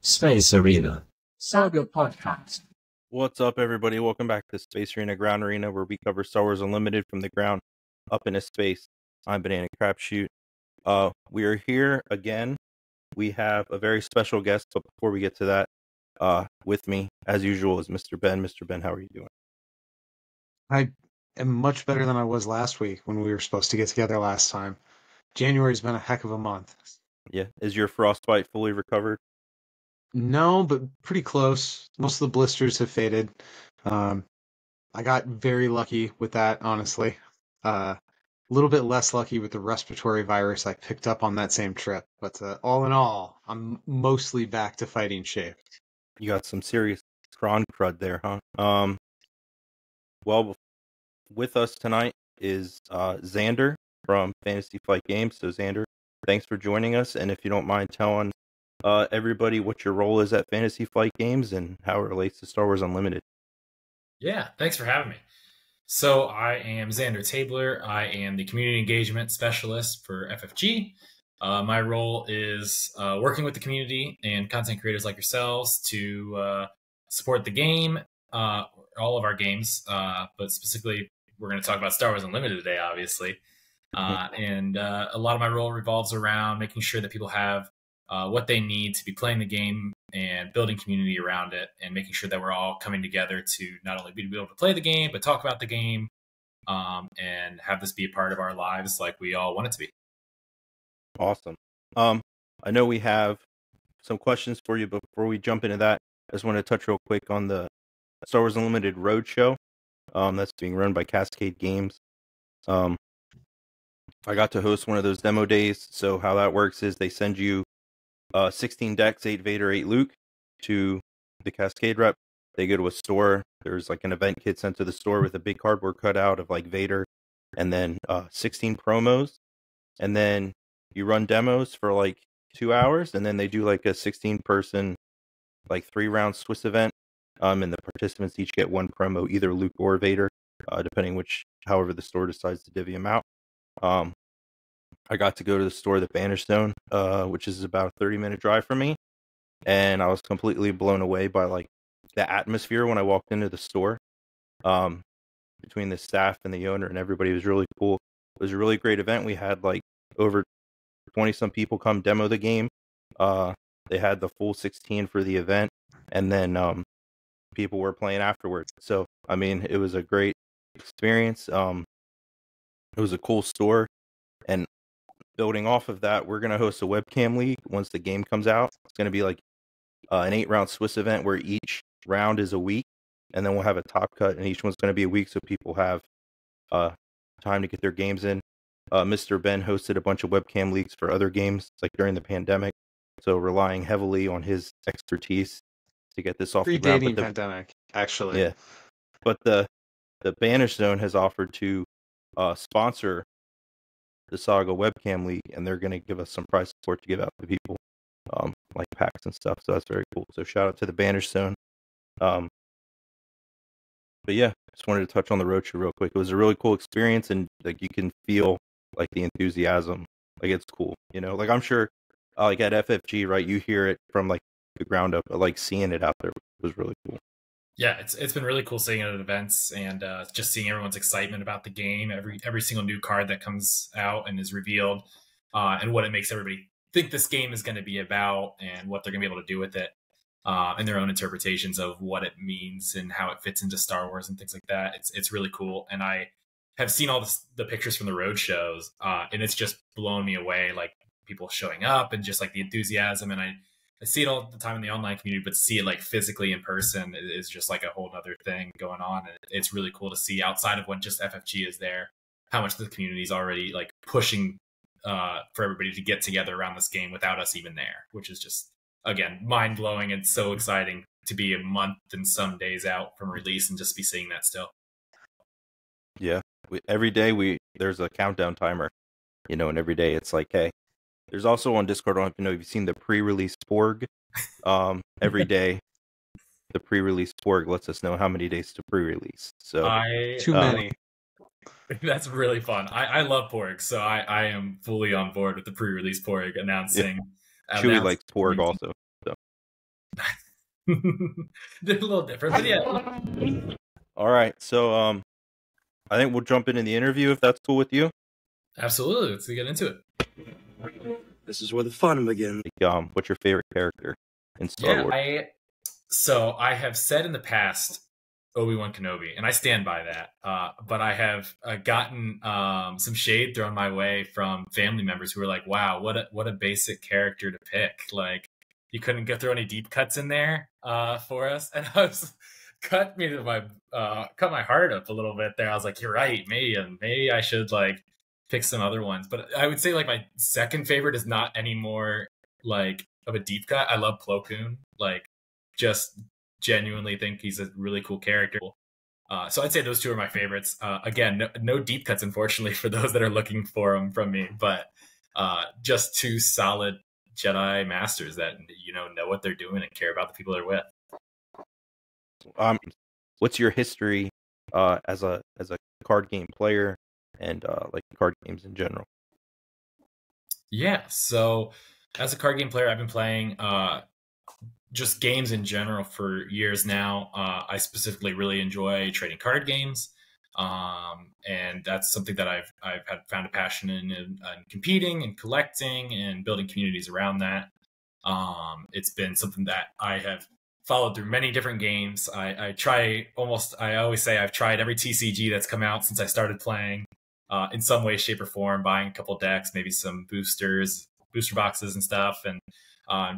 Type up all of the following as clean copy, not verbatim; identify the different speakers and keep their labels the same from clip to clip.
Speaker 1: Space Arena Saga Podcast.
Speaker 2: What's up, everybody? Welcome back to Space Arena Ground Arena, where we cover Star Wars Unlimited from the ground up into space. I'm Banana Crapshoot. We are here again. We have a very special guest, but before we get to that, with me, as usual, is Mr. Ben. Mr. Ben, how are you doing?
Speaker 3: I am much better than I was last week when we were supposed to get together last time. January's been a heck of a month.
Speaker 2: Yeah. Is your frostbite fully recovered?
Speaker 3: No, but pretty close. Most of the blisters have faded. I got very lucky with that, honestly. A little bit less lucky with the respiratory virus I picked up on that same trip. But all in all, I'm mostly back to fighting shape.
Speaker 2: You got some serious cron crud there, huh? Well, with us tonight is Xander from Fantasy Flight Games. So, Xander, thanks for joining us. And if you don't mind telling everybody what your role is at Fantasy Flight Games and how it relates to Star Wars Unlimited.
Speaker 4: Yeah, thanks for having me. So I am Xander Tabler. I am the Community Engagement Specialist for FFG. My role is working with the community and content creators like yourselves to support the game, all of our games, but specifically we're going to talk about Star Wars Unlimited today, obviously. And a lot of my role revolves around making sure that people have what they need to be playing the game and building community around it, and making sure that we're all coming together to not only be able to play the game, but talk about the game, and have this be a part of our lives like we all want it to be.
Speaker 2: Awesome. I know we have some questions for you, but before we jump into that, I just want to touch real quick on the Star Wars Unlimited Roadshow that's being run by Cascade Games. I got to host one of those demo days, so how that works is they send you 16 decks, 8 Vader, 8 Luke, to the Cascade rep. They go to a store. There's like an event kit sent to the store with a big cardboard cutout of like Vader, and then 16 promos. And then you run demos for like 2 hours, and then they do like a 16-person, like 3-round Swiss event. And the participants each get one promo, either Luke or Vader, depending however the store decides to divvy them out. I got to go to the store, the Banished Zone, which is about a 30-minute drive from me, and I was completely blown away by like the atmosphere when I walked into the store. Between the staff and the owner and everybody, was really cool. It was a really great event. We had like over 20-some people come demo the game. They had the full 16 for the event, and then people were playing afterwards. So I mean, it was a great experience. It was a cool store, and building off of that, we're going to host a webcam league once the game comes out. It's going to be like an 8-round Swiss event where each round is a week, and then we'll have a top cut, and each one's going to be a week so people have time to get their games in. Mr. Ben hosted a bunch of webcam leagues for other games, like during the pandemic, so relying heavily on his expertise to get this off the ground.
Speaker 3: Predating pandemic, actually.
Speaker 2: Yeah, but the Banished Zone has offered to sponsor the Saga webcam league, and they're going to give us some prize support to give out to people, like packs and stuff. So that's very cool. So shout out to the Banished Zone. But yeah, just wanted to touch on the roadshow real quick. It was a really cool experience, and like you can feel like the enthusiasm. Like it's cool, you know. Like I'm sure, like at FFG, right? You hear it from like the ground up, but like seeing it out there was really cool.
Speaker 4: Yeah, it's been really cool seeing it at events, and just seeing everyone's excitement about the game, every single new card that comes out and is revealed, and what it makes everybody think this game is going to be about, and what they're going to be able to do with it, and their own interpretations of what it means and how it fits into Star Wars and things like that. It's really cool, and I have seen all the pictures from the road shows, and it's just blown me away, like people showing up and just like the enthusiasm, and I see it all the time in the online community, but to see it like physically in person is just like a whole other thing going on. And it's really cool to see, outside of when just FFG is there, how much the community is already like pushing for everybody to get together around this game without us even there, which is just, again, mind blowing and so exciting to be a month and some days out from release and just be seeing that still.
Speaker 2: Yeah, every day there's a countdown timer, you know, and every day it's like, hey. There's also on Discord, I don't know if you've seen the pre-release Porg. Every day, the pre-release Porg lets us know how many days to pre-release. So
Speaker 3: too many.
Speaker 4: That's really fun. I love Porg, so I am fully on board with the pre-release Porg announcing.
Speaker 2: Chewie likes Porg also. So.
Speaker 4: They're a little different, but yeah.
Speaker 2: All right, so I think we'll jump into the interview if that's cool with you.
Speaker 4: Absolutely, let's get into it.
Speaker 1: This is where the fun begins.
Speaker 2: What's your favorite character in Star Wars?
Speaker 4: So I have said in the past Obi-Wan Kenobi, and I stand by that. But I have gotten some shade thrown my way from family members who are like, "Wow, what a basic character to pick! Like, you couldn't throw any deep cuts in there for us." And I was cut my heart up a little bit there. I was like, "You're right. Maybe I should like pick some other ones." But I would say like my second favorite is not any more like of a deep cut. I love Plo Koon. Like, just genuinely think he's a really cool character. So I'd say those two are my favorites. Again, no deep cuts, unfortunately, for those that are looking for them from me. But just two solid Jedi masters that know what they're doing and care about the people they're with.
Speaker 2: What's your history as a card game player and like card games in general?
Speaker 4: Yeah, so as a card game player, I've been playing just games in general for years now. I specifically really enjoy trading card games, and that's something that I've found a passion in competing and collecting and building communities around that. It's been something that I have followed through many different games. I always say I've tried every TCG that's come out since I started playing, in some way, shape, or form, buying a couple decks, maybe some booster boxes and stuff, and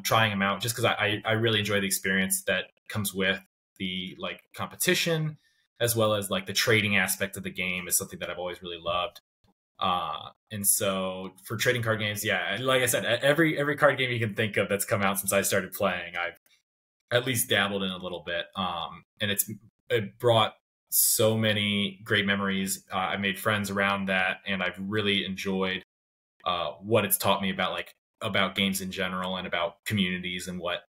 Speaker 4: trying them out just because I really enjoy the experience that comes with the like competition, as well as like the trading aspect of the game is something that I've always really loved. And so for trading card games, yeah, like I said, every card game you can think of that's come out since I started playing, I've at least dabbled in a little bit. And it brought so many great memories. I made friends around that, and I've really enjoyed what it's taught me about games in general and about communities, and what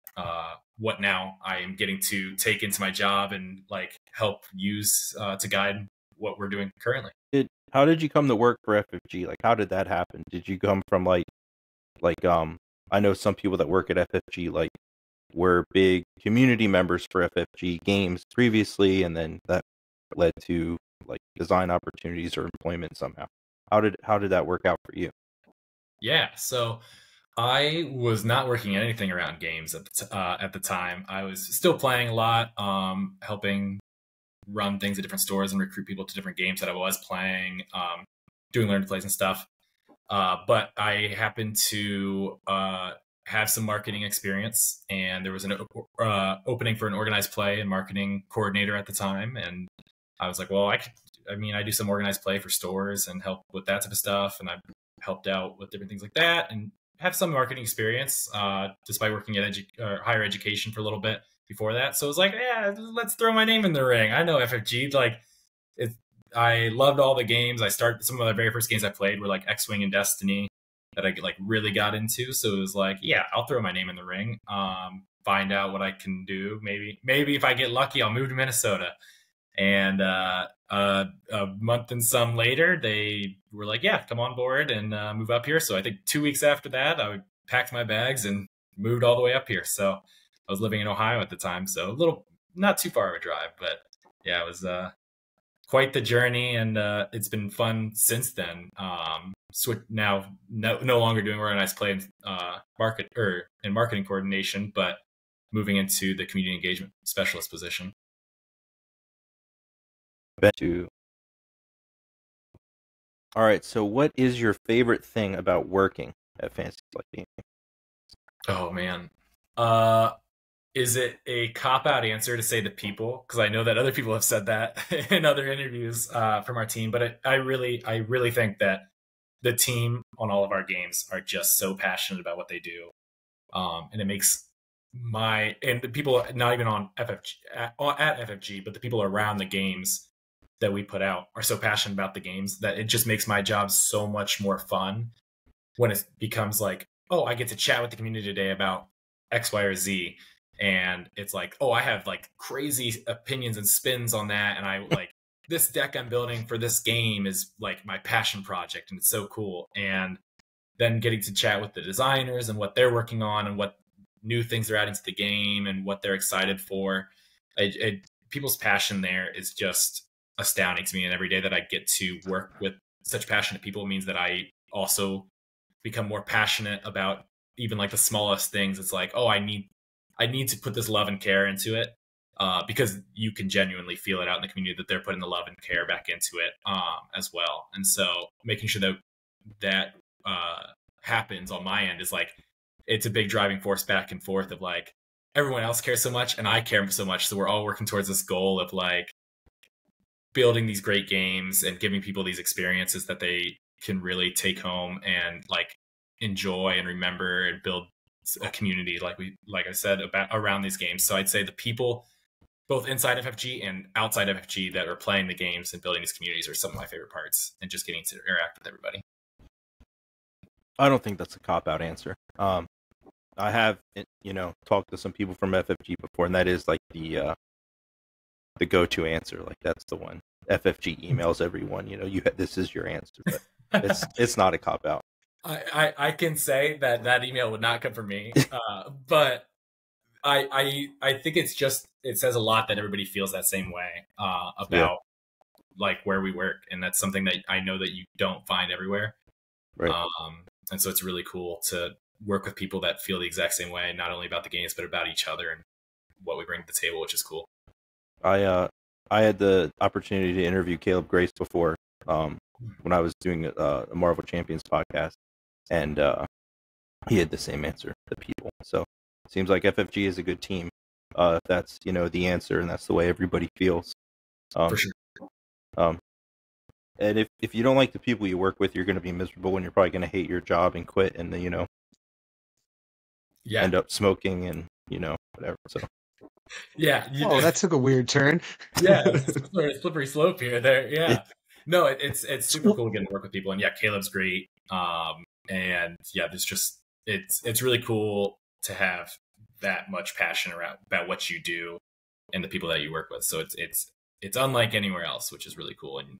Speaker 4: now I am getting to take into my job and like help use to guide what we're doing currently.
Speaker 2: How did you come to work for FFG? Like, how did that happen? Did you come from like I know some people that work at FFG like were big community members for FFG games previously, and then that led to like design opportunities or employment somehow. How did that work out for you?
Speaker 4: Yeah, so I was not working anything around games at the time. I was still playing a lot, helping run things at different stores and recruit people to different games that I was playing, doing learn to plays and stuff. But I happened to have some marketing experience, and there was an opening for an organized play and marketing coordinator at the time. And I was like, well, I do some organized play for stores and help with that type of stuff. And I've helped out with different things like that and have some marketing experience, despite working at higher education for a little bit before that. So it was like, yeah, let's throw my name in the ring. I know FFG. I loved all the games. Some of the very first games I played were like X-Wing and Destiny that I like really got into. So it was like, yeah, I'll throw my name in the ring, find out what I can do. Maybe if I get lucky, I'll move to Minnesota. And a month and some later, they were like, yeah, come on board and move up here. So I think 2 weeks after that, I packed my bags and moved all the way up here. So I was living in Ohio at the time, so not too far of a drive, but yeah, it was quite the journey, and it's been fun since then. Now no longer doing organized play in marketing coordination, but moving into the community engagement specialist position.
Speaker 2: All right, so what is your favorite thing about working at Fantasy Flight Gaming?
Speaker 4: Oh man, is it a cop-out answer to say the people? Because I know that other people have said that in other interviews from our team, but I really think that the team on all of our games are just so passionate about what they do, and it makes and the people not even on FFG at FFG, but the people around the games that we put out are so passionate about the games that it just makes my job so much more fun when it becomes like, oh, I get to chat with the community today about X, Y, or Z. And it's like, oh, I have like crazy opinions and spins on that. And I like this deck I'm building for this game is like my passion project. And it's so cool. And then getting to chat with the designers and what they're working on and what new things they're adding to the game and what they're excited for. People's passion there is just astounding to me. And every day that I get to work with such passionate people means that I also become more passionate about even like the smallest things. It's like, oh, I need to put this love and care into it, because you can genuinely feel it out in the community that they're putting the love and care back into it as well. And so making sure that happens on my end is like, it's a big driving force back and forth of like, everyone else cares so much and I care so much. So we're all working towards this goal of like building these great games and giving people these experiences that they can really take home and like enjoy and remember and build a community like I said about around these games. So I'd say the people both inside FFG and outside FFG that are playing the games and building these communities are some of my favorite parts, and just getting to interact with everybody.
Speaker 2: I don't think that's a cop-out answer. I have, talked to some people from FFG before, and that is like the go-to answer. Like that's the one. FFG emails everyone, this is your answer, but it's not a cop-out.
Speaker 4: I can say that email would not come from me, but I think it says a lot that everybody feels that same way about like where we work, and that's something that I know that you don't find everywhere.
Speaker 2: Right.
Speaker 4: And so it's really cool to work with people that feel the exact same way, not only about the games but about each other and what we bring to the table, which is cool.
Speaker 2: I had the opportunity to interview Caleb Grace before when I was doing a Marvel Champions podcast, and he had the same answer to people. So it seems like FFG is a good team. If that's the answer, and that's the way everybody feels.
Speaker 4: For sure.
Speaker 2: And if you don't like the people you work with, you're going to be miserable, and you're probably going to hate your job and quit, and end up smoking and whatever. So
Speaker 4: yeah.
Speaker 3: That took a weird turn.
Speaker 4: Yeah, it's a slippery slope here. There, yeah. No, it's super cool getting to work with people, and yeah, Caleb's great. And yeah, it's really cool to have that much passion about what you do and the people that you work with. So it's unlike anywhere else, which is really cool. And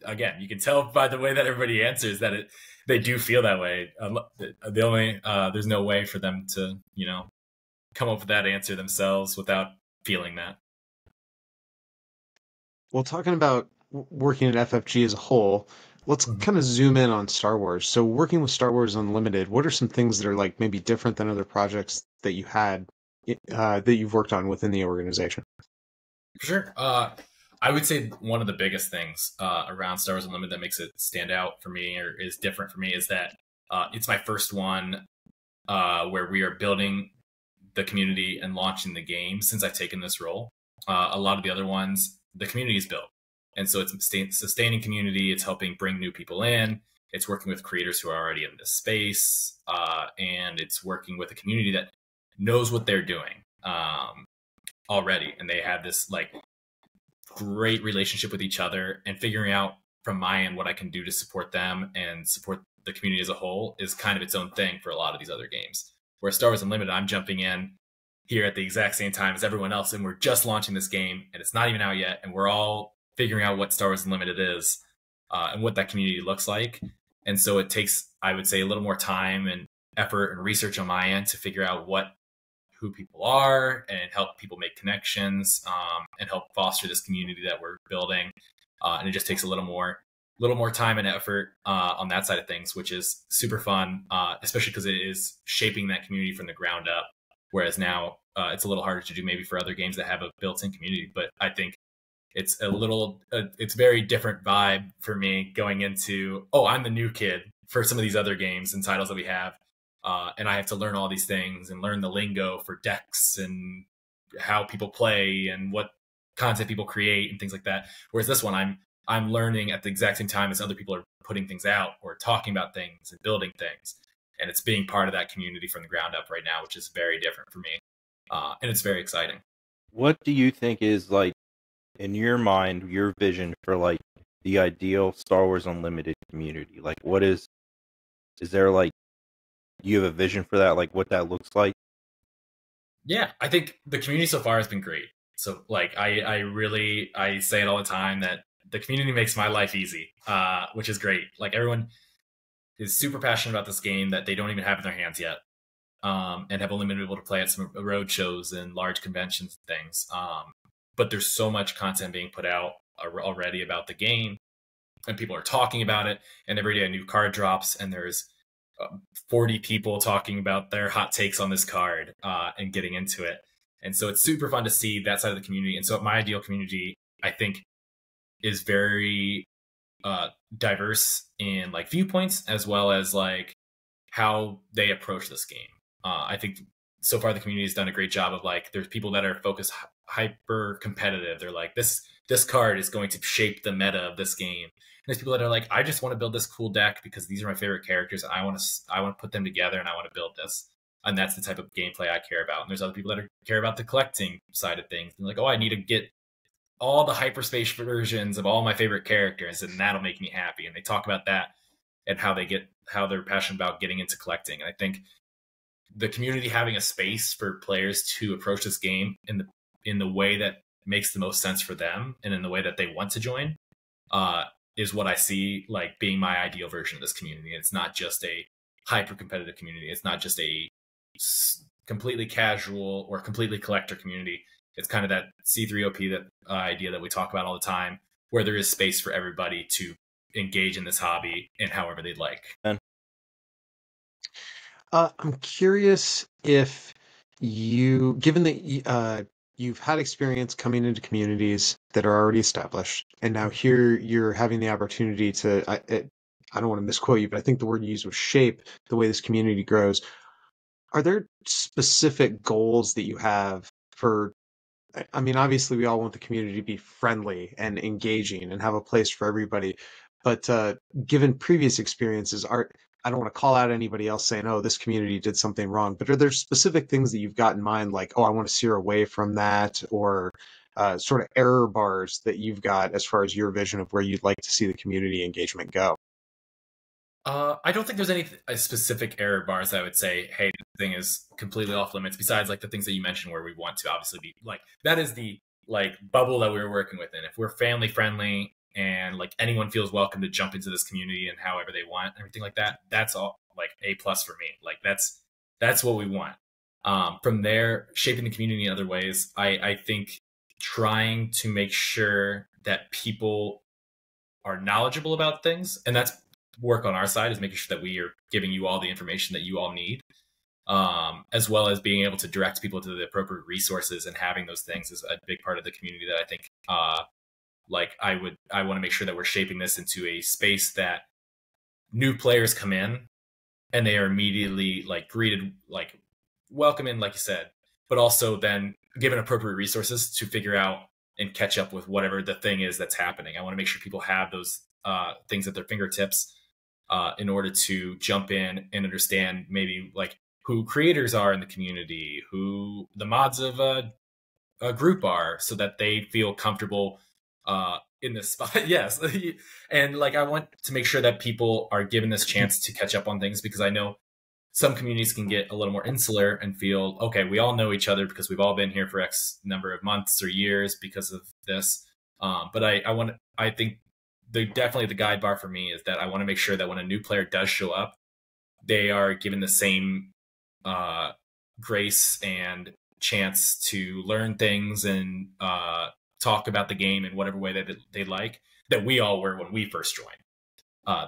Speaker 4: again, you can tell by the way that everybody answers that they do feel that way. There's no way for them to come up with that answer themselves without feeling that.
Speaker 3: Well, talking about working at FFG as a whole, let's kind of zoom in on Star Wars. So working with Star Wars Unlimited, what are some things that are like maybe different than other projects that you had that you've worked on within the organization?
Speaker 4: For sure. I would say one of the biggest things around Star Wars Unlimited that makes it stand out for me or is different for me is that it's my first one where we are building the community and launching the game since I've taken this role. A lot of the other ones, the community is built. And so it's sustaining community. It's helping bring new people in. It's working with creators who are already in this space. And it's working with a community that knows what they're doing already. And they have this like great relationship with each other, and figuring out from my end what I can do to support them and support the community as a whole is kind of its own thing for a lot of these other games. Whereas Star Wars Unlimited, I'm jumping in here at the exact same time as everyone else, and we're just launching this game and it's not even out yet, and we're all figuring out what Star Wars Unlimited is and what that community looks like. And so it takes, I would say, a little more time and effort and research on my end to figure out who people are and help people make connections and help foster this community that we're building. And it just takes a little more time and effort on that side of things, which is super fun, especially because it is shaping that community from the ground up. Whereas now it's a little harder to do maybe for other games that have a built-in community. But I think it's it's very different vibe for me going into, I'm the new kid for some of these other games and titles that we have. And I have to learn all these things and learn the lingo for decks and how people play and what content people create and things like that. Whereas this one, I'm learning at the exact same time as other people are putting things out or talking about things and building things. And it's being part of that community from the ground up right now, which is very different for me. And it's very exciting.
Speaker 2: What do you think is like, in your mind, your vision for like the ideal Star Wars Unlimited community? Like is there like, you have a vision for that, like what that looks like?
Speaker 4: Yeah, I think the community so far has been great. So like I say it all the time that the community makes my life easy, which is great. Like everyone is super passionate about this game that they don't even have in their hands yet. and have only been able to play at some road shows and large conventions and things. But there's so much content being put out already about the game, and people are talking about it, and every day a new card drops, and there's 40 people talking about their hot takes on this card and getting into it. And so it's super fun to see that side of the community. And so my ideal community, I think, is very diverse in like viewpoints, as well as like how they approach this game. I think so far the community has done a great job of like, there's people that are focused hyper competitive. They're like, this card is going to shape the meta of this game. And there's people that are like, I just want to build this cool deck because these are my favorite characters. I want to put them together and I want to build this. And that's the type of gameplay I care about. And there's other people that care about the collecting side of things. And like, oh, I need to get all the hyperspace versions of all my favorite characters, and that'll make me happy. And they talk about that and how they're passionate about getting into collecting. And I think the community having a space for players to approach this game in the way that makes the most sense for them and in the way that they want to join is what I see like being my ideal version of this community. It's not just a hyper competitive community. It's not just a completely casual or completely collector community. It's kind of that C3OP idea that we talk about all the time, where there is space for everybody to engage in this hobby in however they'd like.
Speaker 3: I'm curious if given that you've had experience coming into communities that are already established, and now here you're having the opportunity to, I don't want to misquote you, but I think the word you used was shape the way this community grows. Are there specific goals that you have for, I mean, obviously we all want the community to be friendly and engaging and have a place for everybody, but given previous experiences, I don't want to call out anybody else saying, oh, this community did something wrong, but are there specific things that you've got in mind, like, oh, I want to steer away from that, or sort of error bars that you've got as far as your vision of where you'd like to see the community engagement go?
Speaker 4: I don't think there's any specific error bars that I would say, hey, this thing is completely off limits, besides like the things that you mentioned where we want to obviously be like, that is the like bubble that we were working within. If we're family friendly and like anyone feels welcome to jump into this community and however they want, everything like that, that's all like A+ for me. Like that's what we want. From there, shaping the community in other ways, I think trying to make sure that people are knowledgeable about things, and that's work on our side, is making sure that we are giving you all the information that you all need, as well as being able to direct people to the appropriate resources, and having those things is a big part of the community that I think like I want to make sure that we're shaping this into a space that new players come in and they are immediately like greeted, like welcome in, like you said, but also then given appropriate resources to figure out and catch up with whatever the thing is that's happening. I want to make sure people have those things at their fingertips in order to jump in and understand maybe like who creators are in the community, who the mods of a group are, so that they feel comfortable in this spot. Yes. And like, I want to make sure that people are given this chance to catch up on things, because I know some communities can get a little more insular and feel, okay, we all know each other because we've all been here for X number of months or years because of this. But I think definitely the guide bar for me is that I want to make sure that when a new player does show up, they are given the same grace and chance to learn things and talk about the game in whatever way that they like, that we all were when we first joined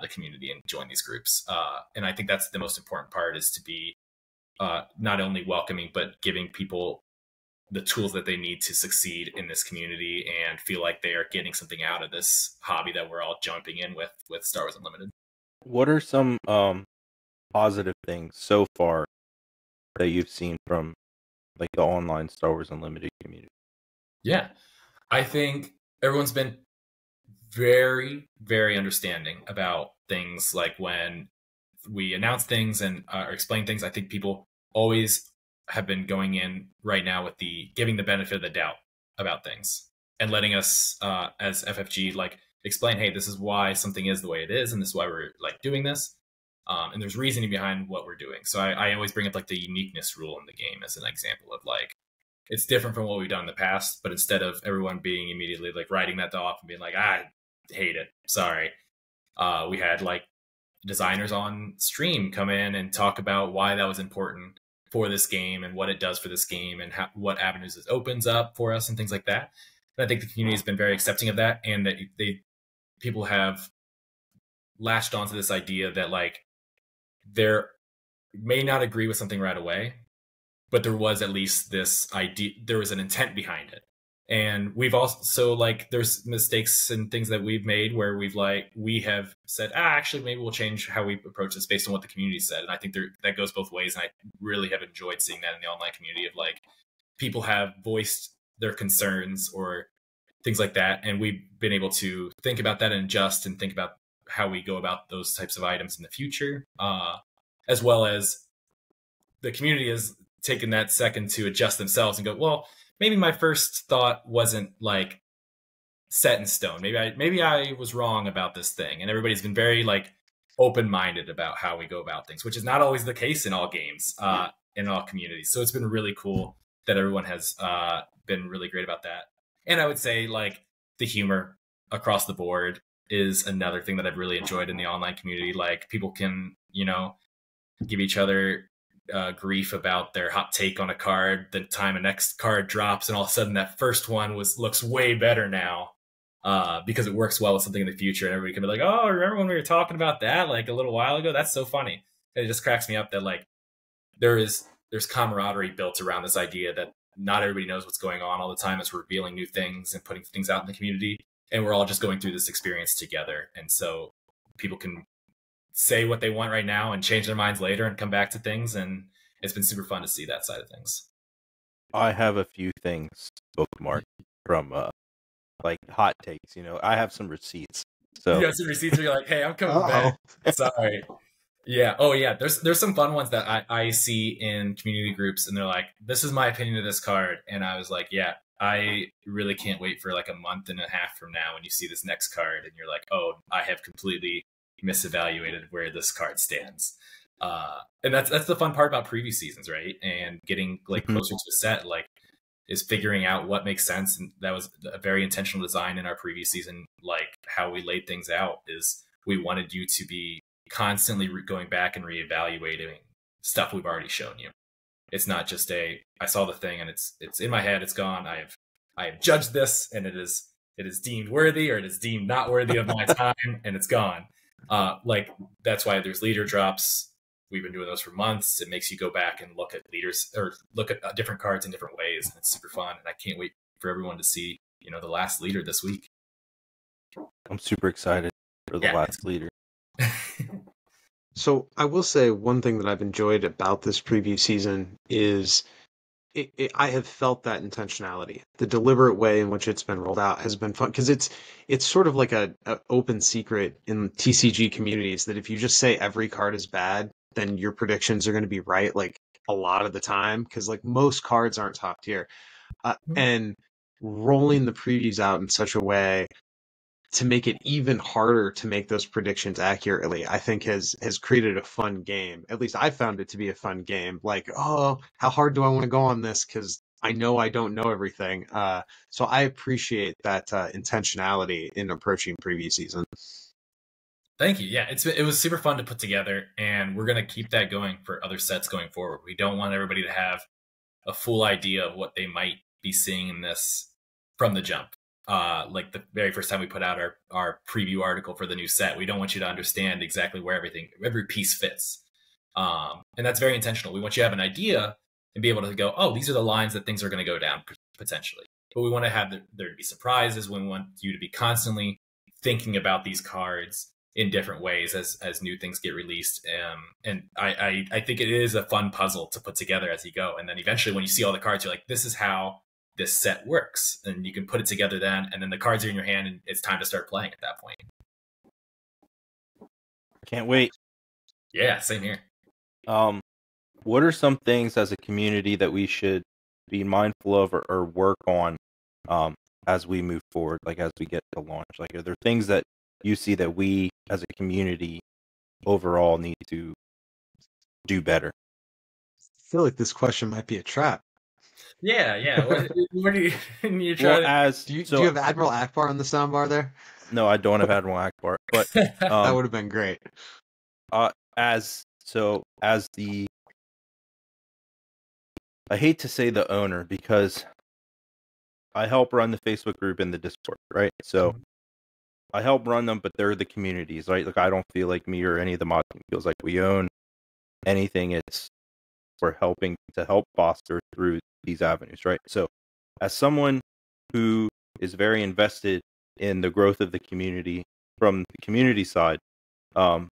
Speaker 4: the community and joined these groups. And I think that's the most important part, is to be not only welcoming, but giving people the tools that they need to succeed in this community and feel like they are getting something out of this hobby that we're all jumping in with Star Wars Unlimited.
Speaker 2: What are some positive things so far that you've seen from like the online Star Wars Unlimited community? Yeah,
Speaker 4: I think everyone's been very, very understanding about things. Like when we announce things and explain things, I think people always have been going in right now with giving the benefit of the doubt about things and letting us as FFG like explain, hey, this is why something is the way it is, and this is why we're like doing this, and there's reasoning behind what we're doing. So I always bring up like the uniqueness rule in the game as an example of like, it's different from what we've done in the past, but instead of everyone being immediately like writing that off and being like, I hate it, sorry, we had like designers on stream come in and talk about why that was important for this game and what it does for this game and what avenues it opens up for us and things like that. And I think the community has been very accepting of that, and that people have latched onto this idea that like they may not agree with something right away, but there was at least this idea, there was an intent behind it. And we've also like, there's mistakes and things that we've made where we have said, actually, maybe we'll change how we approach this based on what the community said. And I think that goes both ways. And I really have enjoyed seeing that in the online community of like, people have voiced their concerns or things like that. And we've been able to think about that and adjust and think about how we go about those types of items in the future, as well as the community has taken that second to adjust themselves and go, well, maybe my first thought wasn't like set in stone. Maybe I was wrong about this thing. And everybody's been very like open-minded about how we go about things, which is not always the case in all games, in all communities. So it's been really cool that everyone has been really great about that. And I would say like the humor across the board is another thing that I've really enjoyed in the online community. Like people can, give each other grief about their hot take on a card the time a next card drops, and all of a sudden that first one looks way better now because it works well with something in the future, and everybody can be like, oh, remember when we were talking about that like a little while ago? That's so funny. And it just cracks me up that like there's camaraderie built around this idea that not everybody knows what's going on all the time as we're revealing new things and putting things out in the community, and we're all just going through this experience together. And so people can say what they want right now and change their minds later and come back to things, and it's been super fun to see that side of things. I
Speaker 2: have a few things bookmarked from like hot takes. I have some receipts. So
Speaker 4: you got some receipts where you're like, hey, I'm coming back. Sorry. Yeah. Oh yeah. There's some fun ones that I see in community groups, and they're like, this is my opinion of this card. And I was like, yeah, I really can't wait for like a month and a half from now when you see this next card and you're like, oh, I have completely misevaluated where this card stands. And that's the fun part about preview seasons, right? And getting like closer to a set, like, is figuring out what makes sense. And that was a very intentional design in our preview season. Like how we laid things out is we wanted you to be constantly going back and reevaluating stuff we've already shown you. It's not just I saw the thing and it's in my head, it's gone. I have judged this and it is deemed worthy, or it is deemed not worthy of my time, and it's gone. Like that's why there's leader drops. We've been doing those for months. It makes you go back and look at leaders or look at different cards in different ways. And it's super fun. And I can't wait for everyone to see, the last leader this week.
Speaker 2: I'm super excited for the last leader.
Speaker 3: So I will say one thing that I've enjoyed about this preview season is I have felt that intentionality. The deliberate way in which it's been rolled out has been fun, because it's sort of like a open secret in TCG communities that if you just say every card is bad, then your predictions are going to be right like a lot of the time, because like most cards aren't top tier. And rolling the previews out in such a way to make it even harder to make those predictions accurately, I think has created a fun game. At least I found it to be a fun game. Like, oh, how hard do I want to go on this? Because I know I don't know everything. So I appreciate that intentionality in approaching preview season.
Speaker 4: Thank you. Yeah, it was super fun to put together, and we're going to keep that going for other sets going forward. We don't want everybody to have a full idea of what they might be seeing in this from the jump. Like the very first time we put out our preview article for the new set, we don't want you to understand exactly where every piece fits. And that's very intentional. We want you to have an idea and be able to go, oh, these are the lines that things are going to go down potentially. But we want to have there to be surprises. We want you to be constantly thinking about these cards in different ways as new things get released. And I think it is a fun puzzle to put together as you go. And then eventually when you see all the cards, you're like, this is how this set works. And you can put it together then, and then the cards are in your hand and it's time to start playing at that point.
Speaker 2: Can't wait.
Speaker 4: Yeah, same here.
Speaker 2: What are some things as a community that we should be mindful of or work on as we move forward, like as we get to launch? Like, are there things that you see that we as a community overall need to do better?
Speaker 3: I feel like this question might be a trap.
Speaker 4: Yeah. What do you try
Speaker 3: do you have Admiral Akbar on the soundbar there?
Speaker 2: No, I don't have Admiral Akbar, but
Speaker 3: that would have been great.
Speaker 2: As the I hate to say the owner because I help run the Facebook group and the Discord, right? So I help run them, but they're the communities, right? Like I don't feel like me or any of the mod team feels like we own anything. We're helping to help foster through these avenues, right? So as someone who is very invested in the growth of the community from the community side, I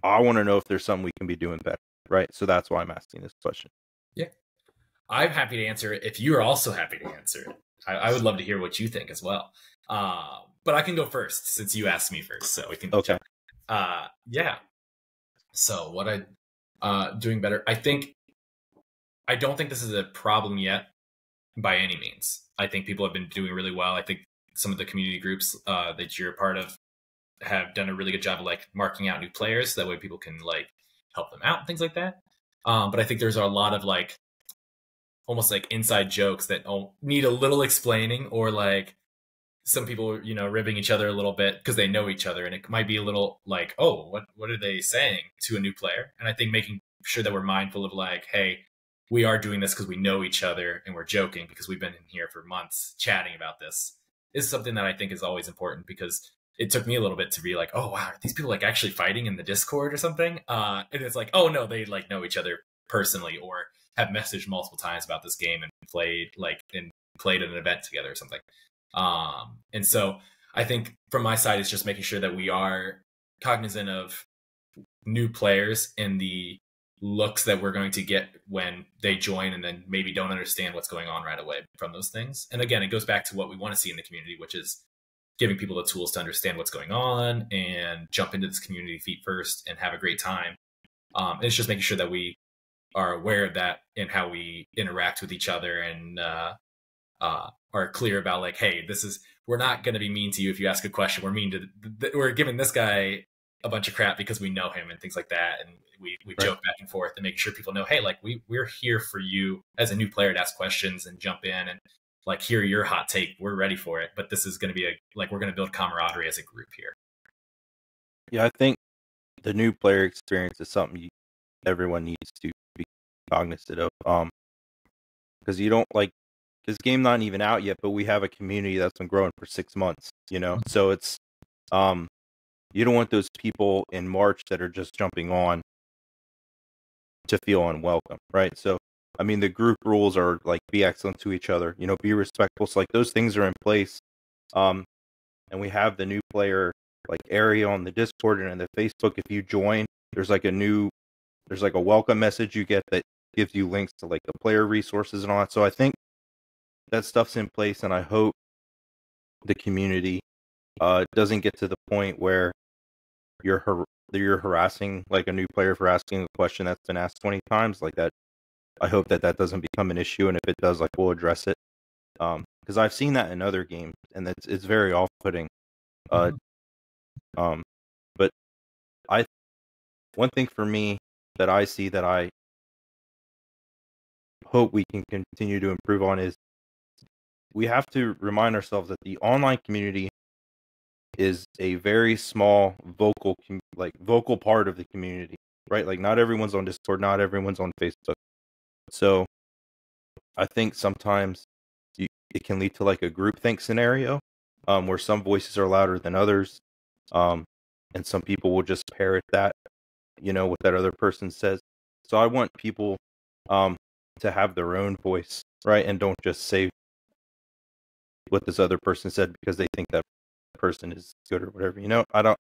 Speaker 2: want to know if there's something we can be doing better, right? So that's why I'm asking this question.
Speaker 4: Yeah. I'm happy to answer it if you're also happy to answer it. I would love to hear what you think as well. But I can go first since you asked me first, so we can
Speaker 2: Okay.
Speaker 4: Yeah. So what doing better? I don't think this is a problem yet by any means. I think people have been doing really well. I think some of the community groups that you're a part of have done a really good job of like marking out new players. So that way people can like help them out and things like that. But I think there's a lot of like almost like inside jokes that need a little explaining, or like some people, ribbing each other a little bit because they know each other, and it might be a little like, oh, what are they saying to a new player? And I think making sure that we're mindful of like, hey, we are doing this because we know each other and we're joking because we've been in here for months chatting about this is something that I think is always important, because it took me a little bit to be like, oh wow, are these people like actually fighting in the Discord or something? And it's like, oh no, they like know each other personally or have messaged multiple times about this game and played at an event together or something. And so I think from my side, it's just making sure that we are cognizant of new players and the looks that we're going to get when they join and then maybe don't understand what's going on right away from those things. And again, it goes back to what we want to see in the community, which is giving people the tools to understand what's going on and jump into this community feet first and have a great time. And it's just making sure that we are aware of that and how we interact with each other, and are clear about like, hey, we're not going to be mean to you if you ask a question. We're giving this guy a bunch of crap because we know him and things like that. And we right. joke back and forth and make sure people know, hey, like we're here for you as a new player to ask questions and jump in and like hear your hot take. We're ready for it. But this is going to be we're going to build camaraderie as a group here.
Speaker 2: Yeah, I think the new player experience is something everyone needs to be cognizant of. Because you don't like, this game not even out yet, but we have a community that's been growing for 6 months, so it's you don't want those people in March that are just jumping on to feel unwelcome, right? So I mean, the group rules are like, be excellent to each other, be respectful. So like those things are in place, and we have the new player like area on the Discord and in the Facebook. If you join, there's like a welcome message you get that gives you links to like the player resources and all that. So I think that stuff's in place, and I hope the community doesn't get to the point where you're harassing like a new player for asking a question that's been asked 20 times like that. I hope that doesn't become an issue, and if it does, like, we'll address it. Because I've seen that in other games, and it's very off-putting. But one thing for me that I see that I hope we can continue to improve on is we have to remind ourselves that the online community is a very small vocal part of the community, right? Like, not everyone's on Discord, not everyone's on Facebook. So I think sometimes it can lead to like a groupthink scenario, where some voices are louder than others, and some people will just parrot that, what that other person says. So I want people to have their own voice, right, and don't just say what this other person said because they think that person is good or whatever. I don't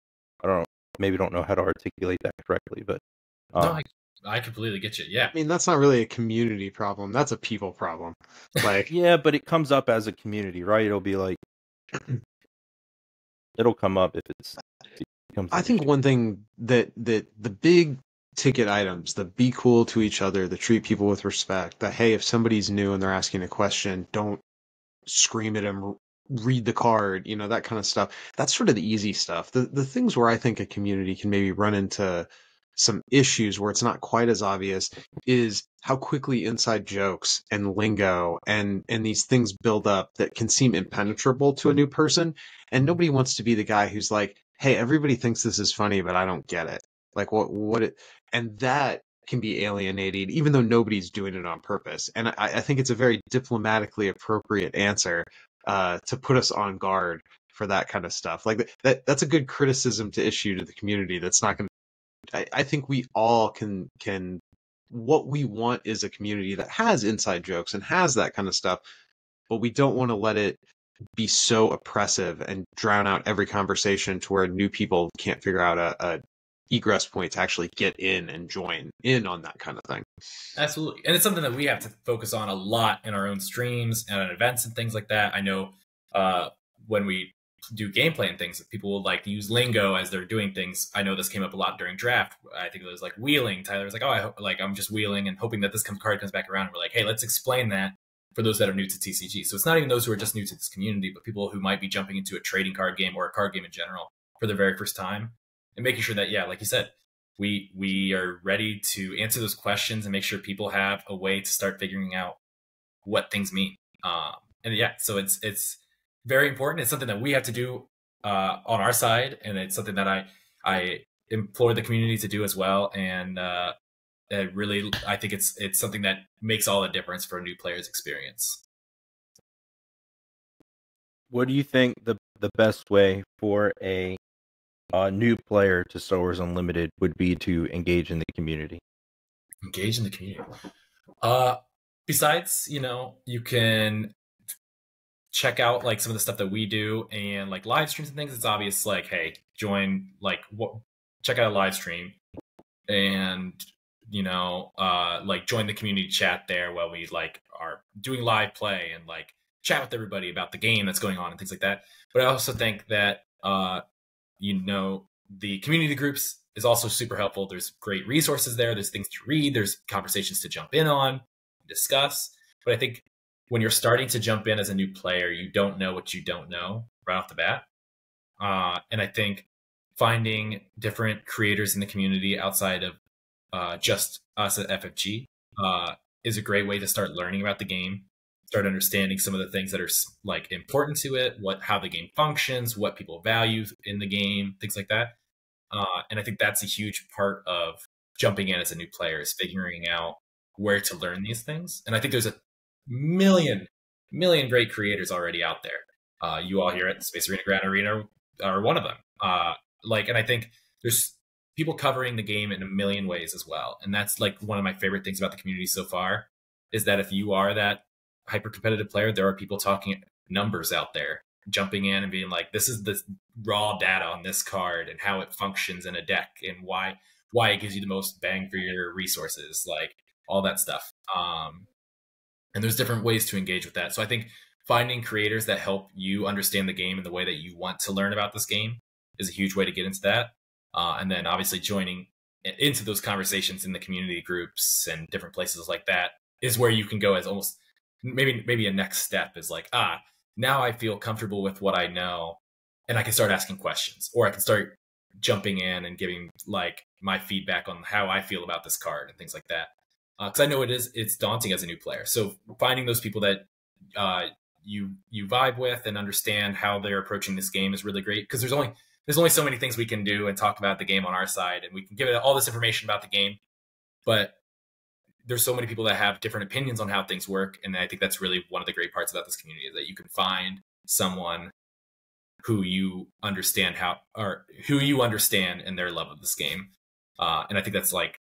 Speaker 2: know how to articulate that correctly, but
Speaker 4: no, I completely get you. Yeah.
Speaker 3: I mean, that's not really a community problem. That's a people problem. Like,
Speaker 2: yeah, but it comes up as a community, right? It'll be like, it'll come up if it becomes.
Speaker 3: I think one thing that the big ticket items, the be cool to each other, the treat people with respect, that, hey, if somebody's new and they're asking a question, don't scream at them, read the card, that kind of stuff. That's sort of the easy stuff. The things where I think a community can maybe run into some issues where it's not quite as obvious is how quickly inside jokes and lingo and these things build up that can seem impenetrable to a new person. And nobody wants to be the guy who's like, hey, everybody thinks this is funny, but I don't get it. Like and that can be alienating, even though nobody's doing it on purpose. And I think it's a very diplomatically appropriate answer to put us on guard for that kind of stuff. Like that's a good criticism to issue to the community. That's not going to. I think we all can. What we want is a community that has inside jokes and has that kind of stuff, but we don't want to let it be so oppressive and drown out every conversation to where new people can't figure out a egress point to actually get in and join in on that kind of thing.
Speaker 4: Absolutely. And it's something that we have to focus on a lot in our own streams and at events and things like that. I know when we do gameplay and things, people will like to use lingo as they're doing things. I know this came up a lot during draft. I think it was like wheeling. Tyler was like, oh, I'm just wheeling and hoping that this card comes back around. And we're like, hey, let's explain that for those that are new to TCG. So it's not even those who are just new to this community, but people who might be jumping into a trading card game or a card game in general for the very first time, and making sure that, yeah, like you said, we are ready to answer those questions and make sure people have a way to start figuring out what things mean. And yeah, so it's very important. It's something that we have to do on our side, and it's something that I implore the community to do as well. And I think it's something that makes all the difference for a new player's experience.
Speaker 2: What do you think the best way for a new player to Star Wars Unlimited would be to engage in the community?
Speaker 4: Engage in the community. Besides, you can check out like some of the stuff that we do and like live streams and things. It's obvious, like, hey, join, like, check out a live stream and like join the community chat there while we like are doing live play and like chat with everybody about the game that's going on and things like that. But I also think that the community groups is also super helpful. There's great resources there. There's things to read. There's conversations to jump in on, discuss. But I think when you're starting to jump in as a new player, you don't know what you don't know right off the bat. And I think finding different creators in the community outside of just us at FFG is a great way to start learning about the game, start understanding some of the things that are like important to it, how the game functions, what people value in the game, things like that. And I think that's a huge part of jumping in as a new player, is figuring out where to learn these things. And I think there's a million great creators already out there. You all here at Space Arena Grand Arena are one of them. And I think there's people covering the game in a million ways as well. And that's like one of my favorite things about the community so far, is that if you are that hyper competitive player, there are people talking numbers out there, jumping in and being like, this is the raw data on this card and how it functions in a deck and why it gives you the most bang for your resources, like all that stuff. And there's different ways to engage with that. So I think finding creators that help you understand the game in the way that you want to learn about this game is a huge way to get into that. And then obviously joining into those conversations in the community groups and different places like that is where you can go as almost maybe a next step is like, now I feel comfortable with what I know and I can start asking questions, or I can start jumping in and giving like my feedback on how I feel about this card and things like that. Because I know it's daunting as a new player. So finding those people that you vibe with and understand how they're approaching this game is really great, because there's only so many things we can do and talk about the game on our side, and we can give it all this information about the game, but there's so many people that have different opinions on how things work. And I think that's really one of the great parts about this community, is that you can find someone who you understand in their love of this game. And I think that's like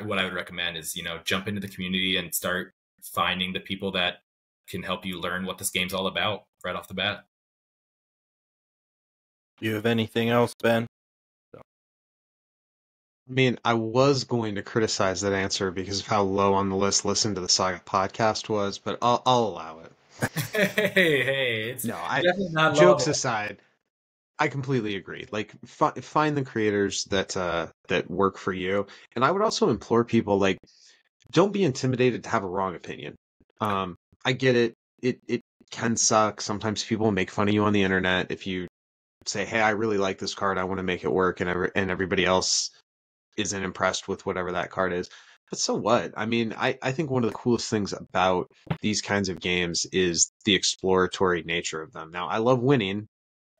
Speaker 4: what I would recommend is, jump into the community and start finding the people that can help you learn what this game's all about right off the bat.
Speaker 2: Do you have anything else, Ben?
Speaker 3: I mean, I was going to criticize that answer because of how low on the list Listen to the Saga podcast was, but I'll allow it.
Speaker 4: Hey, it's definitely not low.
Speaker 3: Jokes aside, I completely agree. Like, find the creators that work for you, and I would also implore people, like, don't be intimidated to have a wrong opinion. I get it. It can suck. Sometimes people make fun of you on the internet if you say, "Hey, I really like this card. I want to make it work," and everybody else isn't impressed with whatever that card is. But so what? I mean, I think one of the coolest things about these kinds of games is the exploratory nature of them. Now, I love winning.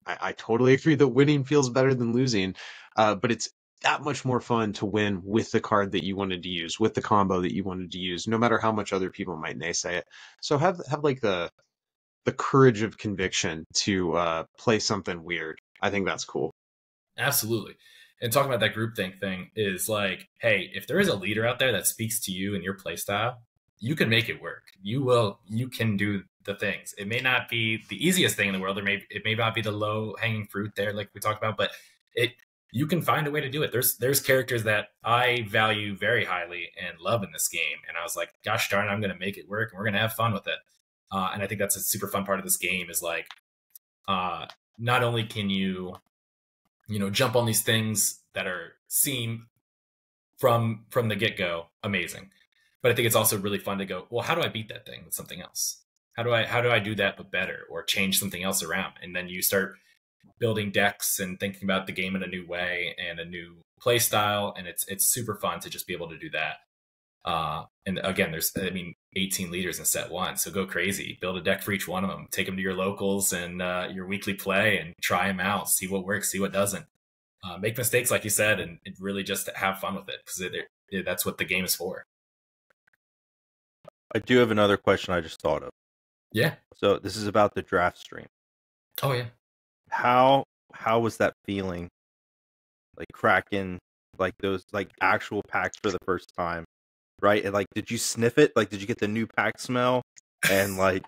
Speaker 3: I totally agree that winning feels better than losing, but it's that much more fun to win with the card that you wanted to use, with the combo that you wanted to use, no matter how much other people might naysay it. So have like the courage of conviction to play something weird. I think that's cool.
Speaker 4: Absolutely. And talking about that groupthink thing is like, hey, if there is a leader out there that speaks to you and your playstyle, you can make it work. You can do the things. It may not be the easiest thing in the world. It may not be the low hanging fruit there, like we talked about, but you can find a way to do it. There's characters that I value very highly and love in this game. And I was like, gosh darn, I'm going to make it work and we're going to have fun with it. And I think that's a super fun part of this game is like, not only can you jump on these things that seem from the get-go amazing, but I think it's also really fun to go, well, how do I beat that thing with something else? How do I do that but better, or change something else around? And then you start building decks and thinking about the game in a new way and a new play style, and it's super fun to just be able to do that. And again, there's 18 leaders in set 1, so go crazy. Build a deck for each one of them. Take them to your locals and your weekly play and try them out. See what works, see what doesn't. Make mistakes, like you said, and really just have fun with it, because that's what the game is for.
Speaker 2: I do have another question I just thought of.
Speaker 4: Yeah.
Speaker 2: So this is about the draft stream.
Speaker 4: Oh yeah.
Speaker 2: How was that feeling? Like cracking like those like actual packs for the first time, right? And like, did you sniff it? Like, did you get the new pack smell? And like,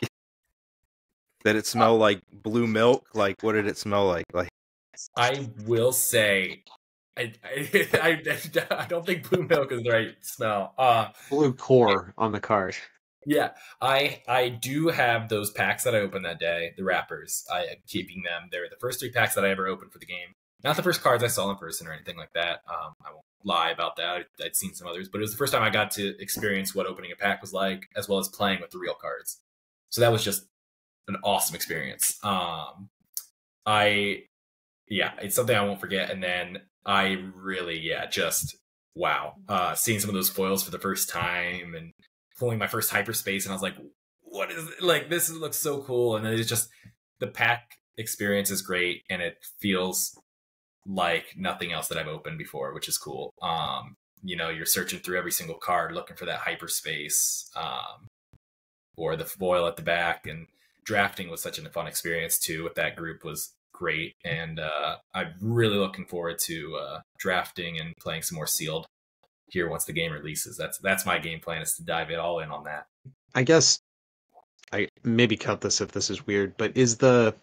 Speaker 2: did it smell like blue milk? Like, what did it smell like? Like,
Speaker 4: I will say, I don't think blue milk is the right smell.
Speaker 3: Blue core on the card.
Speaker 4: Yeah, I do have those packs that I opened that day, the wrappers. I am keeping them. They're the first 3 packs that I ever opened for the game. Not the first cards I saw in person or anything like that. I won't lie about that. I'd seen some others, but it was the first time I got to experience what opening a pack was like, as well as playing with the real cards. So that was just an awesome experience. It's something I won't forget. And then I really, just wow. Seeing some of those foils for the first time and pulling my first hyperspace, and I was like, what is it? Like, this looks so cool. And then it's just, the pack experience is great, and it feels like nothing else that I've opened before, which is cool. You're searching through every single card looking for that hyperspace, or the foil at the back, and drafting was such a fun experience too with that group. Was great, and I'm really looking forward to drafting and playing some more sealed here once the game releases. That's my game plan, is to dive it all in on that.
Speaker 3: I guess I maybe cut this if this is weird, but is the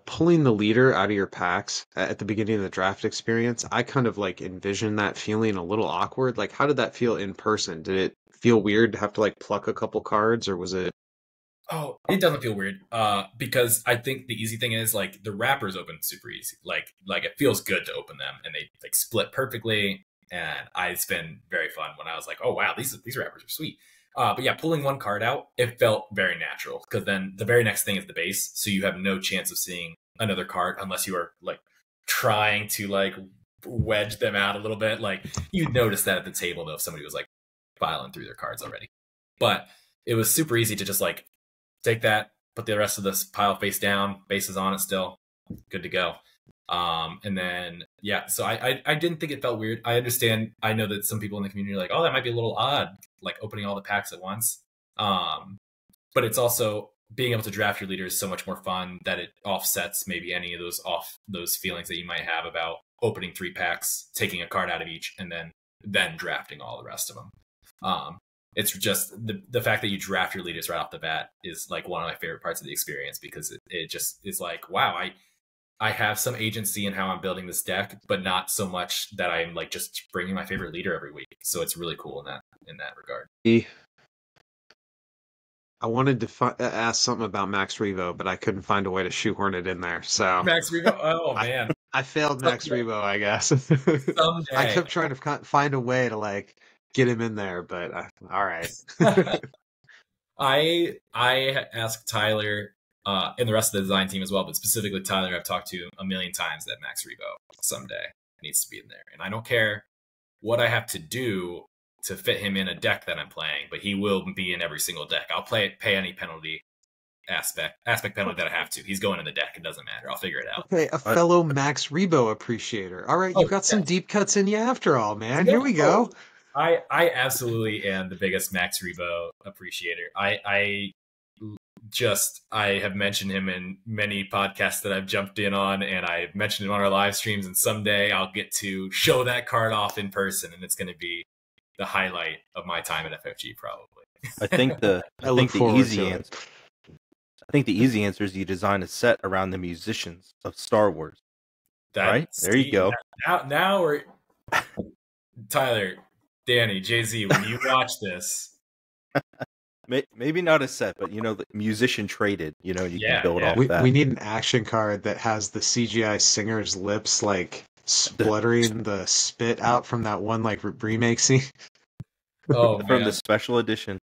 Speaker 3: pulling the leader out of your packs at the beginning of the draft experience, I kind of like envision that feeling a little awkward. Like, how did that feel in person? Did it feel weird to have to like pluck a couple cards, or was it?
Speaker 4: Oh, it doesn't feel weird. Because I think the easy thing is like the wrappers open super easy. Like it feels good to open them, and they like split perfectly. And it's been very fun when I was like, oh wow, these wrappers are sweet. But yeah, pulling one card out, it felt very natural, because then the very next thing is the base, so you have no chance of seeing another card unless you are like trying to like wedge them out a little bit. Like, you'd notice that at the table though if somebody was like filing through their cards already. But it was super easy to just like take that, put the rest of this pile face down, base is on it still, good to go. And then, so I didn't think it felt weird. I understand. I know that some people in the community are like, oh, that might be a little odd, like opening all the packs at once. But it's also being able to draft your leader is so much more fun that it offsets maybe any of those feelings that you might have about opening 3 packs, taking a card out of each, and then drafting all the rest of them. It's just the fact that you draft your leaders right off the bat is like one of my favorite parts of the experience, because it just is like, wow, I have some agency in how I'm building this deck, but not so much that I'm like just bringing my favorite leader every week. So it's really cool in that regard.
Speaker 3: I wanted to ask something about Max Revo, but I couldn't find a way to shoehorn it in there. So
Speaker 4: Max Revo, oh man,
Speaker 3: I failed Max Revo, I guess.
Speaker 4: Someday.
Speaker 3: I kept trying to find a way to like get him in there, but all right.
Speaker 4: I asked Tyler and the rest of the design team as well, but specifically Tyler, I've talked to a million times that Max Revo someday needs to be in there. And I don't care what I have to do to fit him in a deck that I'm playing, but he will be in every single deck. I'll pay any penalty aspect penalty that I have to. He's going in the deck. It doesn't matter. I'll figure it out.
Speaker 3: Okay, a fellow Max Rebo appreciator. All right, you got some deep cuts in you after all, man. Here we go.
Speaker 4: I absolutely am the biggest Max Rebo appreciator. I have mentioned him in many podcasts that I've jumped in on, and I've mentioned him on our live streams, and someday I'll get to show that card off in person, and it's going to be the highlight of my time at FFG, probably.
Speaker 2: I think the easy answer is you design a set around the musicians of Star Wars. Right? There you go.
Speaker 4: Now we're Tyler, Danny, Jay-Z, when you watch this,
Speaker 2: maybe not a set, but the musician traded, you can build off that.
Speaker 3: We need an action card that has the CGI singer's lips like spluttering the spit out from that one like remake scene.
Speaker 4: Oh,
Speaker 2: from the special edition.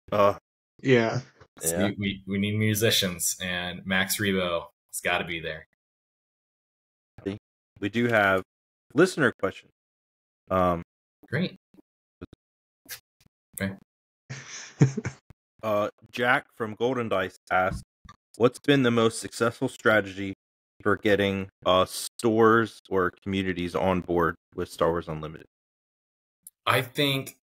Speaker 3: Yeah.
Speaker 4: We need musicians, and Max Rebo has got to be there.
Speaker 2: We do have listener questions.
Speaker 4: Great. Okay.
Speaker 2: Jack from Golden Dice asked, "What's been the most successful strategy for getting stores or communities on board with Star Wars Unlimited?"
Speaker 4: I think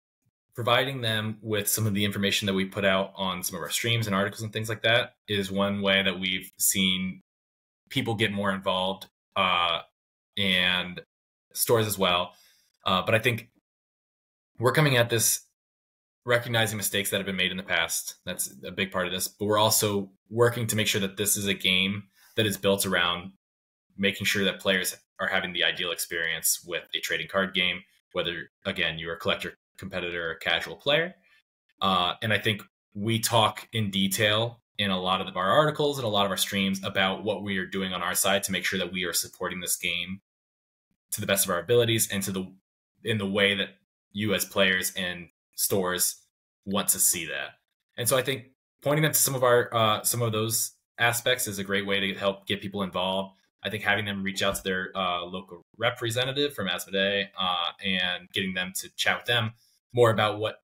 Speaker 4: providing them with some of the information that we put out on some of our streams and articles and things like that is one way that we've seen people get more involved, and stores as well. But I think we're coming at this recognizing mistakes that have been made in the past. That's a big part of this. But we're also working to make sure that this is a game that is built around making sure that players are having the ideal experience with a trading card game, whether, again, you're a collector, competitor, or casual player. And I think we talk in detail in a lot of our articles and a lot of our streams about what we are doing on our side to make sure that we are supporting this game to the best of our abilities and in the way that you as players and stores want to see that. And so I think pointing them to some of those aspects is a great way to help get people involved. I think having them reach out to their local representative from Asmodee and getting them to chat with them more about what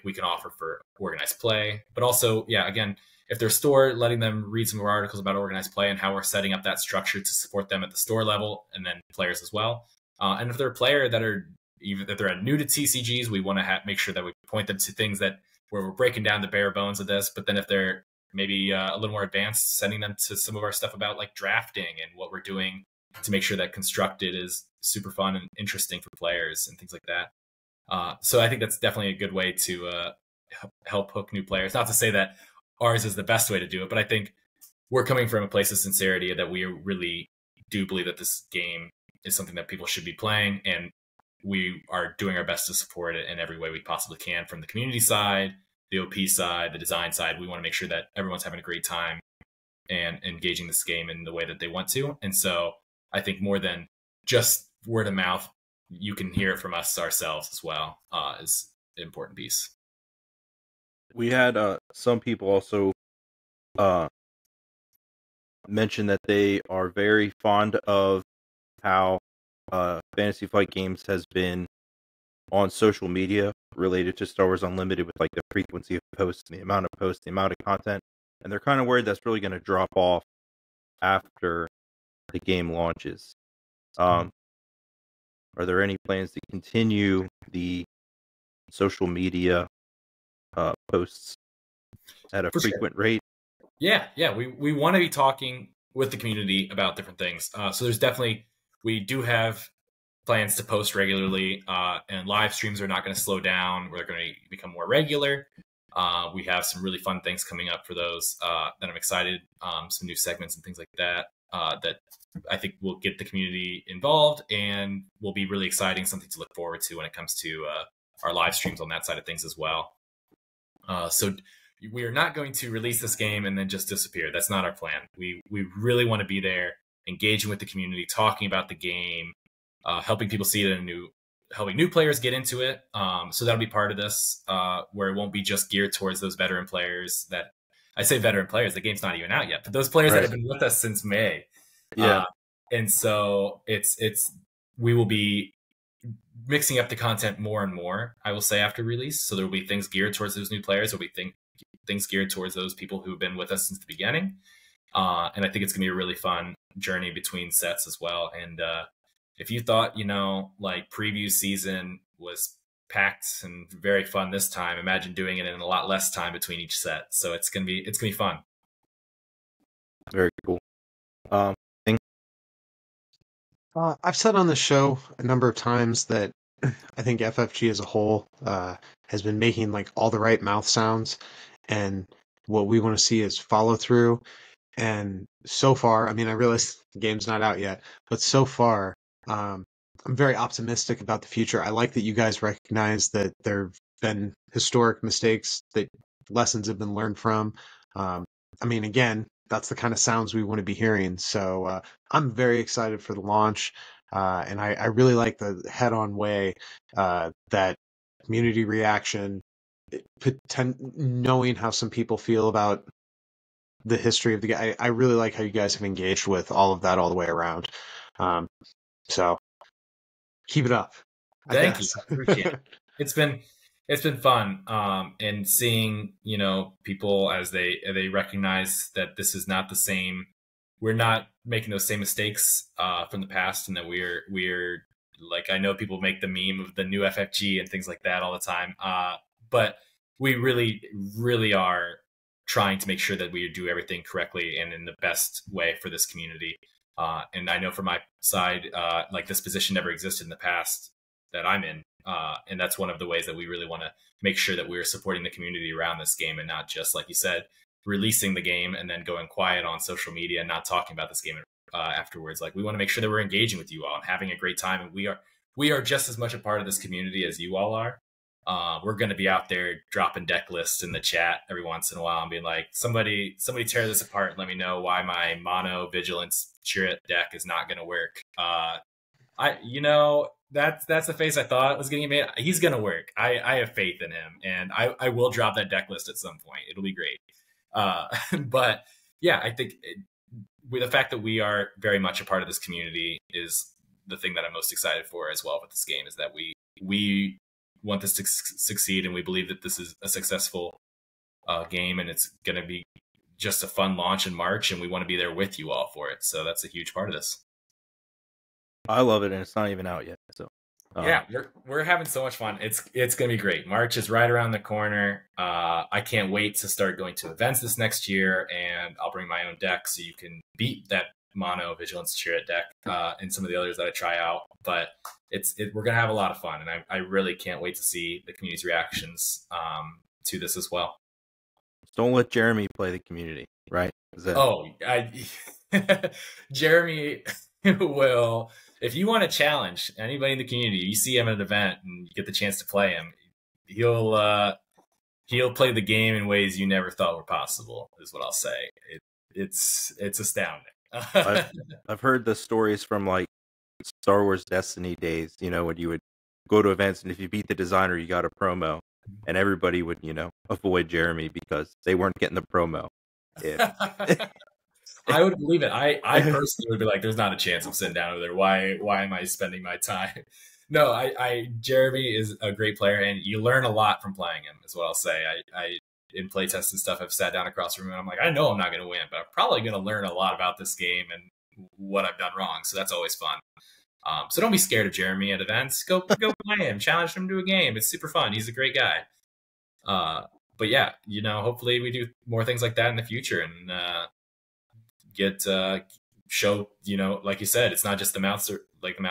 Speaker 4: we can offer for organized play. But also, again, if they're a store, letting them read some of our articles about organized play and how we're setting up that structure to support them at the store level and then players as well. And if they're a player that are, even if they're new to TCGs, we want to make sure that we point them to things where we're breaking down the bare bones of this. But then if they're maybe a little more advanced, sending them to some of our stuff about like drafting and what we're doing to make sure that Constructed is super fun and interesting for players and things like that. So I think that's definitely a good way to help hook new players. Not to say that ours is the best way to do it, but I think we're coming from a place of sincerity that we really do believe that this game is something that people should be playing, and we are doing our best to support it in every way we possibly can, from the community side, the OP side, the design side. We want to make sure that everyone's having a great time and engaging this game in the way that they want to. And so I think more than just word of mouth, you can hear it from us ourselves as well, is an important piece.
Speaker 2: We had some people also mention that they are very fond of how Fantasy Flight Games has been on social media related to Star Wars Unlimited, with like the frequency of posts, the amount of posts, the amount of content, and they're kind of worried that's really going to drop off after the game launches. Are there any plans to continue the social media posts at a frequent rate?
Speaker 4: Yeah, we want to be talking with the community about different things. So there's definitely, we do have plans to post regularly, and live streams are not going to slow down. We're going to become more regular. We have some really fun things coming up for those that I'm excited. Some new segments and things like that that I think will get the community involved and will be really exciting, something to look forward to when it comes to our live streams on that side of things as well. So we are not going to release this game and then just disappear. That's not our plan. We really want to be there, engaging with the community, talking about the game, helping people see it helping new players get into it. So that'll be part of this, where it won't be just geared towards those veteran players that, I say veteran players, the game's not even out yet, but those players that have been with us since May.
Speaker 2: Yeah.
Speaker 4: And so we will be mixing up the content more and more, I will say, after release. So there will be things geared towards those new players. There'll be things geared towards those people who've been with us since the beginning. And I think it's going to be a really fun journey between sets as well. And if you thought, like preview season was packed and very fun this time, imagine doing it in a lot less time between each set. So it's going to be fun.
Speaker 2: Very cool.
Speaker 3: I've said on the show a number of times that I think FFG as a whole has been making like all the right mouth sounds, and what we want to see is follow through. And so far, I mean, I realize the game's not out yet, but so far, I'm very optimistic about the future. I like that you guys recognize that there have been historic mistakes, that lessons have been learned from. I mean, again, that's the kind of sounds we want to be hearing. So I'm very excited for the launch, and I really like the head-on way that community reaction, knowing how some people feel about the history of the game. I really like how you guys have engaged with all of that all the way around. So keep it up.
Speaker 4: Thank you. I appreciate it. It's been fun. And seeing, people as they recognize that this is not the same. We're not making those same mistakes from the past, and that we're like, I know people make the meme of the new FFG and things like that all the time. But we really, really are trying to make sure that we do everything correctly and in the best way for this community. And I know from my side, like this position never existed in the past that I'm in. And that's one of the ways that we really want to make sure that we're supporting the community around this game, and not just, like you said, releasing the game and then going quiet on social media and not talking about this game afterwards. Like, we want to make sure that we're engaging with you all and having a great time. And we are just as much a part of this community as you all are. We're going to be out there dropping deck lists in the chat every once in a while and being like, somebody tear this apart and let me know why my mono vigilance chariot deck is not going to work. That's the face I thought was getting made. He's going to work. I have faith in him, and I will drop that deck list at some point. It'll be great. But yeah, I think with the fact that we are very much a part of this community is the thing that I'm most excited for as well with this game, is that we want this to succeed, and we believe that this is a successful game, and it's going to be just a fun launch in March, and we want to be there with you all for it. So that's a huge part of this.
Speaker 2: I love it, and it's not even out yet. So
Speaker 4: yeah, we're having so much fun. It's gonna be great. March is right around the corner. I can't wait to start going to events this next year, and I'll bring my own deck so you can beat that mono vigilance chariot deck and some of the others that I try out. But we're gonna have a lot of fun, and I really can't wait to see the community's reactions to this as well.
Speaker 2: Don't let Jeremy play the community, right?
Speaker 4: Jeremy will. If you want to challenge anybody in the community, you see him at an event and you get the chance to play him, he'll play the game in ways you never thought were possible, is what I'll say. It's astounding.
Speaker 2: I've heard the stories from like Star Wars Destiny days, when you would go to events and if you beat the designer, you got a promo, and everybody would, avoid Jeremy because they weren't getting the promo.
Speaker 4: I would believe it. I personally would be like, there's not a chance I'm sitting down over there. Why am I spending my time? No, Jeremy is a great player, and you learn a lot from playing him, is what I'll say. I in playtest and stuff, I've sat down across the room and I'm like, I know I'm not going to win, but I'm probably going to learn a lot about this game and what I've done wrong. So that's always fun. So don't be scared of Jeremy at events. Go play him, challenge him to a game. It's super fun. He's a great guy. But yeah, hopefully we do more things like that in the future, and show, like you said, it's not just the mouth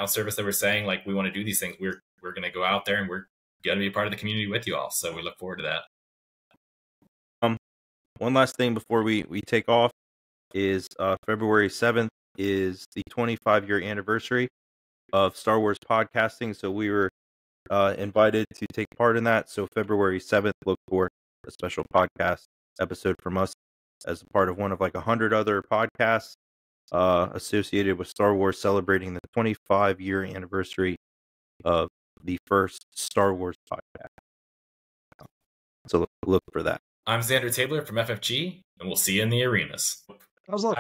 Speaker 4: service that we're saying, like, we want to do these things. We're going to go out there and we're going to be a part of the community with you all. So we look forward to that.
Speaker 2: One last thing before we take off is February 7th is the 25-year anniversary of Star Wars podcasting. So we were invited to take part in that. So February 7th, look for a special podcast episode from us as a part of one of like 100 other podcasts associated with Star Wars, celebrating the 25-year anniversary of the first Star Wars podcast. So look for that.
Speaker 4: I'm Xander Tabler from FFG, and we'll see you in the arenas.
Speaker 3: How's luck?